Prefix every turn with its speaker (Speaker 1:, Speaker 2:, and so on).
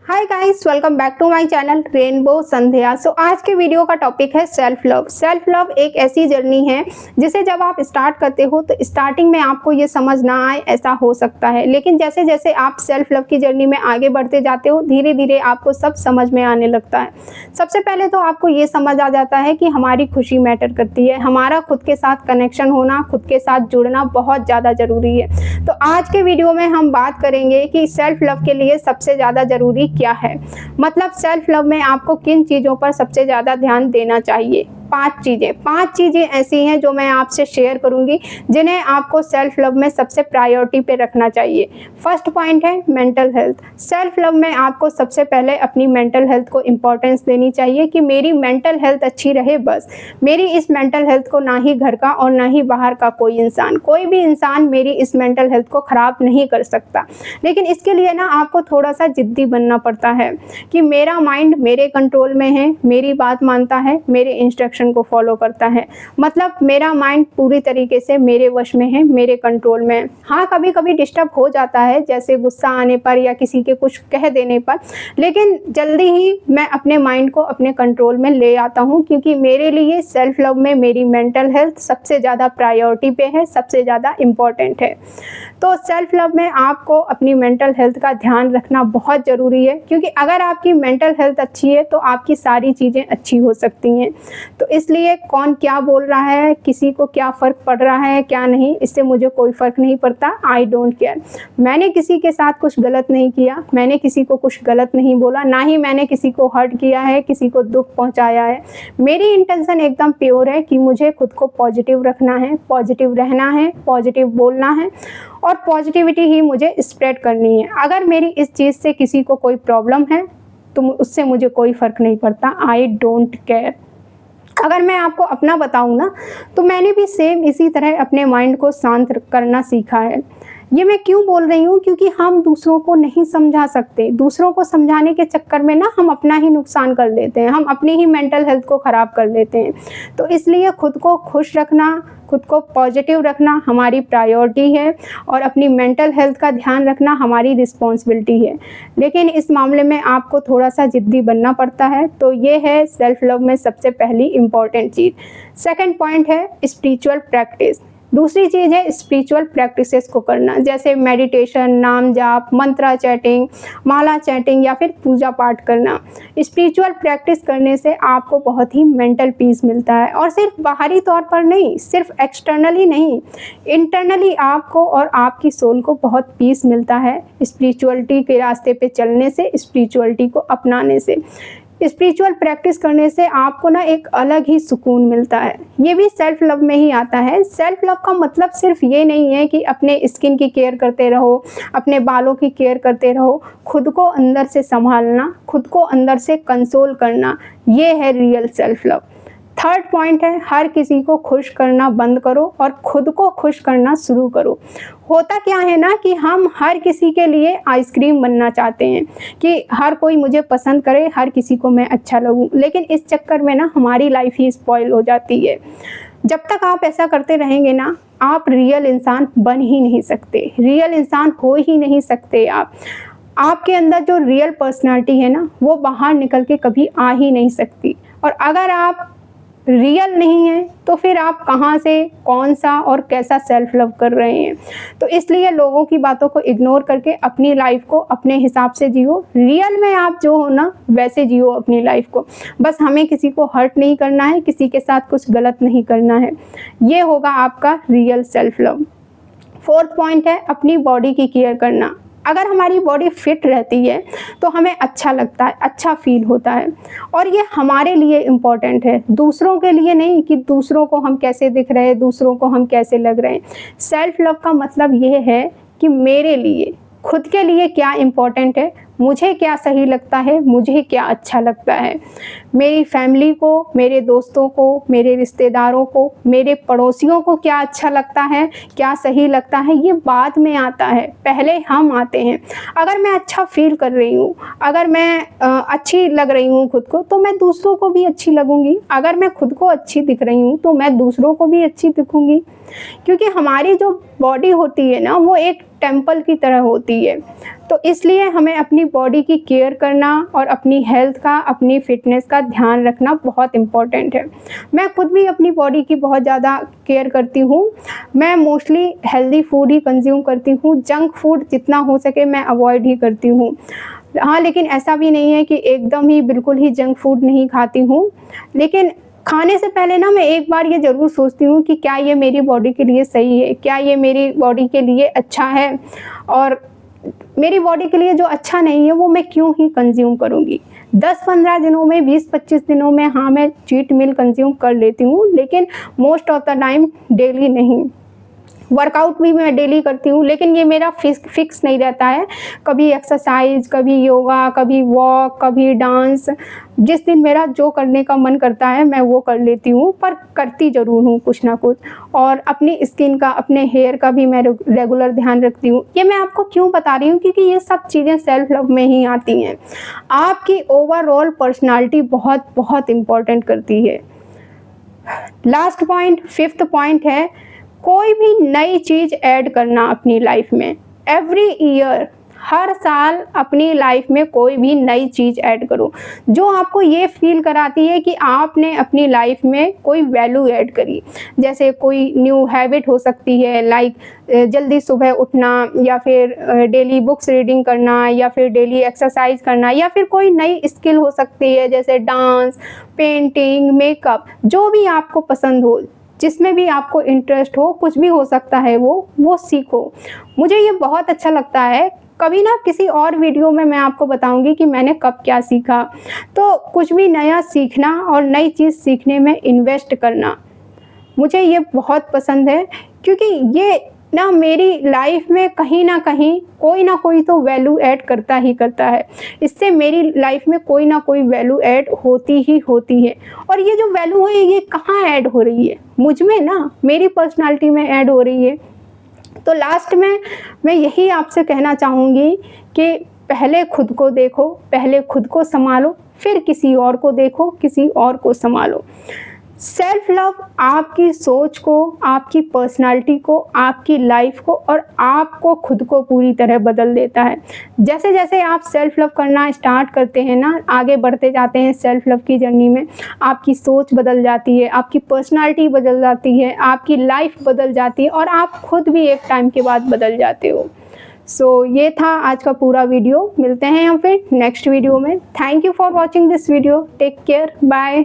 Speaker 1: Hi guys, welcome back to my channel rainbow Sandhya. आज के video का टॉपिक है सेल्फ लव। सेल्फ लव एक ऐसी जर्नी है जिसे जब आप स्टार्ट करते हो तो स्टार्टिंग में आपको ये समझ ना आए, ऐसा हो सकता है, लेकिन जैसे जैसे आप सेल्फ लव की जर्नी में आगे बढ़ते जाते हो धीरे धीरे आपको सब समझ में आने लगता है। सबसे पहले तो आपको ये समझ आ जाता है कि हमारी खुशी मैटर करती है, हमारा खुद के साथ कनेक्शन होना, खुद के साथ जुड़ना बहुत ज़्यादा ज़रूरी है। तो आज के वीडियो में हम बात करेंगे कि सेल्फ लव के लिए सबसे ज़्यादा ज़रूरी क्या है, मतलब सेल्फ लव में आपको किन चीज़ों पर सबसे ज़्यादा ध्यान देना चाहिए। पांच चीज़ें ऐसी हैं जो मैं आपसे शेयर करूंगी जिन्हें आपको सेल्फ लव में सबसे प्रायोरिटी पे रखना चाहिए। फर्स्ट पॉइंट है मेंटल हेल्थ। सेल्फ लव में आपको सबसे पहले अपनी मेंटल हेल्थ को इम्पोर्टेंस देनी चाहिए कि मेरी मेंटल हेल्थ अच्छी रहे। बस मेरी इस मेंटल हेल्थ को ना ही घर का और ना ही बाहर का कोई भी इंसान मेरी इस मेंटल हेल्थ को ख़राब नहीं कर सकता। लेकिन इसके लिए ना आपको थोड़ा सा जिद्दी बनना पड़ता है कि मेरा माइंड मेरे कंट्रोल में है, मेरी बात मानता है, मेरे इंस्ट्रक्शन को फॉलो करता है, मतलब मेरा माइंड पूरी तरीके से मेरे वश में है, मेरे कंट्रोल में है। हाँ, कभी कभी डिस्टर्ब हो जाता है, जैसे गुस्सा आने पर या किसी के कुछ कह देने पर, लेकिन जल्दी ही मैं अपने माइंड को अपने कंट्रोल में ले आता हूँ, क्योंकि मेरे लिए सेल्फ लव में मेरी मेंटल हेल्थ सबसे ज़्यादा प्रायोरिटी पे है, सबसे ज़्यादा इम्पॉर्टेंट है। तो सेल्फ लव में आपको अपनी मेंटल हेल्थ का ध्यान रखना बहुत ज़रूरी है, क्योंकि अगर आपकी मेंटल हेल्थ अच्छी है तो आपकी सारी चीज़ें अच्छी हो सकती हैं। तो इसलिए कौन क्या बोल रहा है, किसी को क्या फ़र्क पड़ रहा है क्या नहीं, इससे मुझे कोई फ़र्क नहीं पड़ता। I don't care. मैंने किसी के साथ कुछ गलत नहीं किया, मैंने किसी को कुछ गलत नहीं बोला, ना ही मैंने किसी को हर्ट किया है, किसी को दुख पहुंचाया है। मेरी इंटेंशन एकदम प्योर है कि मुझे खुद को पॉजिटिव रखना है, पॉजिटिव रहना है, पॉजिटिव बोलना है और पॉजिटिविटी ही मुझे स्प्रेड करनी है। अगर मेरी इस चीज़ से किसी को कोई प्रॉब्लम है तो उससे मुझे कोई फ़र्क नहीं पड़ता। I don't care. अगर मैं आपको अपना बताऊं ना, तो मैंने भी सेम इसी तरह अपने माइंड को शांत करना सीखा है। ये मैं क्यों बोल रही हूँ, क्योंकि हम दूसरों को नहीं समझा सकते। दूसरों को समझाने के चक्कर में ना हम अपना ही नुकसान कर लेते हैं, हम अपनी ही मेंटल हेल्थ को ख़राब कर लेते हैं। तो इसलिए खुद को खुश रखना, खुद को पॉजिटिव रखना हमारी प्रायोरिटी है और अपनी मेंटल हेल्थ का ध्यान रखना हमारी रिस्पॉन्सिबिलिटी है। लेकिन इस मामले में आपको थोड़ा सा जिद्दी बनना पड़ता है। तो ये है सेल्फ लव में सबसे पहली इम्पॉर्टेंट चीज़। सेकंड पॉइंट है स्पिरिचुअल प्रैक्टिस। दूसरी चीज़ है स्पिरिचुअल प्रैक्टिसेस को करना, जैसे मेडिटेशन, नाम जाप, मंत्रा चैटिंग, माला चैटिंग या फिर पूजा पाठ करना। स्पिरिचुअल प्रैक्टिस करने से आपको बहुत ही मेंटल पीस मिलता है, और सिर्फ बाहरी तौर पर नहीं, सिर्फ एक्सटर्नली नहीं, इंटरनली आपको और आपकी सोल को बहुत पीस मिलता है स्पिरिचुअलिटी के रास्ते पे चलने से, स्पिरिचुअलिटी को अपनाने से। स्पिरिचुअल प्रैक्टिस करने से आपको ना एक अलग ही सुकून मिलता है। ये भी सेल्फ लव में ही आता है। सेल्फ लव का मतलब सिर्फ ये नहीं है कि अपने स्किन की केयर करते रहो, अपने बालों की केयर करते रहो। खुद को अंदर से संभालना, खुद को अंदर से कंसोल करना, ये है real self love. Third point है हर किसी को खुश करना बंद करो और खुद को खुश करना शुरू करो। होता क्या है ना कि हम हर किसी के लिए आइसक्रीम बनना चाहते हैं कि हर कोई मुझे पसंद करे, हर किसी को मैं अच्छा लगूं, लेकिन इस चक्कर में ना हमारी लाइफ ही स्पॉइल हो जाती है। जब तक आप ऐसा करते रहेंगे ना, आप रियल इंसान बन ही नहीं सकते, रियल इंसान हो ही नहीं सकते। आपके अंदर जो रियल पर्सनालिटी है ना, वो बाहर निकल के कभी आ ही नहीं सकती। और अगर आप रियल नहीं है तो फिर आप कहाँ से कौन सा और कैसा सेल्फ लव कर रहे हैं। तो इसलिए लोगों की बातों को इग्नोर करके अपनी लाइफ को अपने हिसाब से जियो। रियल में आप जो हो ना वैसे जियो अपनी लाइफ को। बस हमें किसी को हर्ट नहीं करना है, किसी के साथ कुछ गलत नहीं करना है। ये होगा आपका real self love. Fourth point है अपनी बॉडी की केयर करना। अगर हमारी बॉडी फिट रहती है तो हमें अच्छा लगता है, अच्छा फील होता है, और ये हमारे लिए इम्पॉर्टेंट है, दूसरों के लिए नहीं कि दूसरों को हम कैसे दिख रहे हैं, दूसरों को हम कैसे लग रहे हैं। सेल्फ लव का मतलब ये है कि मेरे लिए, खुद के लिए क्या इम्पॉर्टेंट है, मुझे क्या सही लगता है, मुझे क्या अच्छा लगता है। मेरी फैमिली को, मेरे दोस्तों को, मेरे रिश्तेदारों को, मेरे पड़ोसियों को क्या अच्छा लगता है, क्या सही लगता है, ये बाद में आता है, पहले हम आते हैं। अगर मैं अच्छा फील कर रही हूँ, अगर मैं अच्छी लग रही हूँ खुद को, तो मैं दूसरों को भी अच्छी लगूंगी। अगर मैं खुद को अच्छी दिख रही हूँ तो मैं दूसरों को भी अच्छी दिखूंगी, क्योंकि हमारी जो बॉडी होती है ना, वो एक टेम्पल की तरह होती है। तो इसलिए हमें अपनी बॉडी की केयर करना और अपनी हेल्थ का, अपनी फ़िटनेस का ध्यान रखना बहुत इम्पॉर्टेंट है। मैं खुद भी अपनी बॉडी की बहुत ज़्यादा केयर करती हूँ। मैं मोस्टली हेल्दी फूड ही कंज़्यूम करती हूँ, जंक फूड जितना हो सके मैं अवॉइड ही करती हूँ। हाँ, लेकिन ऐसा भी नहीं है कि एकदम ही बिल्कुल ही जंक फूड नहीं खाती हूँ, लेकिन खाने से पहले ना मैं एक बार ये ज़रूर सोचती हूँ कि क्या ये मेरी बॉडी के लिए सही है? क्या ये मेरी बॉडी के लिए अच्छा है? और मेरी बॉडी के लिए जो अच्छा नहीं है वो मैं क्यों ही कंज़्यूम करूँगी? 10-15 दिनों में, 20-25 दिनों में हाँ, मैं चीट मील कंज़्यूम कर लेती हूँ, लेकिन most of the time daily नहीं। वर्कआउट भी मैं डेली करती हूँ, लेकिन ये मेरा फिक्स नहीं रहता है। कभी एक्सरसाइज, कभी योगा, कभी वॉक, कभी डांस। जिस दिन मेरा जो करने का मन करता है मैं वो कर लेती हूँ, पर करती ज़रूर हूँ कुछ ना कुछ। और अपनी स्किन का, अपने हेयर का भी मैं रेगुलर ध्यान रखती हूँ। ये मैं आपको क्यों बता रही हूँ, क्योंकि ये सब चीज़ें सेल्फ लव में ही आती हैं। आपकी ओवरऑल पर्सनालिटी बहुत बहुत इम्पोर्टेंट करती है। लास्ट पॉइंट, 5th पॉइंट है, कोई भी नई चीज़ ऐड करना अपनी लाइफ में। एवरी ईयर, हर साल अपनी लाइफ में कोई भी नई चीज़ ऐड करो जो आपको ये फील कराती है कि आपने अपनी लाइफ में कोई वैल्यू ऐड करी। जैसे कोई न्यू हैबिट हो सकती है, लाइक जल्दी सुबह उठना, या फिर डेली बुक्स रीडिंग करना, या फिर डेली एक्सरसाइज करना, या फिर कोई नई स्किल हो सकती है जैसे डांस, पेंटिंग, मेकअप। जो भी आपको पसंद हो, जिसमें भी आपको इंटरेस्ट हो, कुछ भी हो सकता है वो सीखो। मुझे ये बहुत अच्छा लगता है। कभी ना किसी और वीडियो में मैं आपको बताऊंगी कि मैंने कब क्या सीखा। तो कुछ भी नया सीखना और नई चीज़ सीखने में इन्वेस्ट करना मुझे ये बहुत पसंद है, क्योंकि ये ना मेरी लाइफ में कहीं ना कहीं कोई ना कोई तो वैल्यू ऐड करता ही करता है। इससे मेरी लाइफ में कोई ना कोई वैल्यू ऐड होती ही होती है। और ये जो वैल्यू है ये कहाँ ऐड हो रही है? मुझ में ना, मेरी पर्सनालिटी में ऐड हो रही है। तो लास्ट में मैं यही आपसे कहना चाहूँगी कि पहले खुद को देखो, पहले खुद को संभालो, फिर किसी और को देखो, किसी और को संभालो। सेल्फ लव आपकी सोच को, आपकी पर्सनालिटी को, आपकी लाइफ को और आपको खुद को पूरी तरह बदल देता है। जैसे जैसे आप सेल्फ लव करना स्टार्ट करते हैं ना, आगे बढ़ते जाते हैं सेल्फ लव की जर्नी में, आपकी सोच बदल जाती है, आपकी पर्सनालिटी बदल जाती है, आपकी लाइफ बदल जाती है और आप खुद भी एक टाइम के बाद बदल जाते हो। सो ये था आज का पूरा वीडियो। मिलते हैं हम फिर नेक्स्ट वीडियो में। Thank you for watching this video. Take care, bye.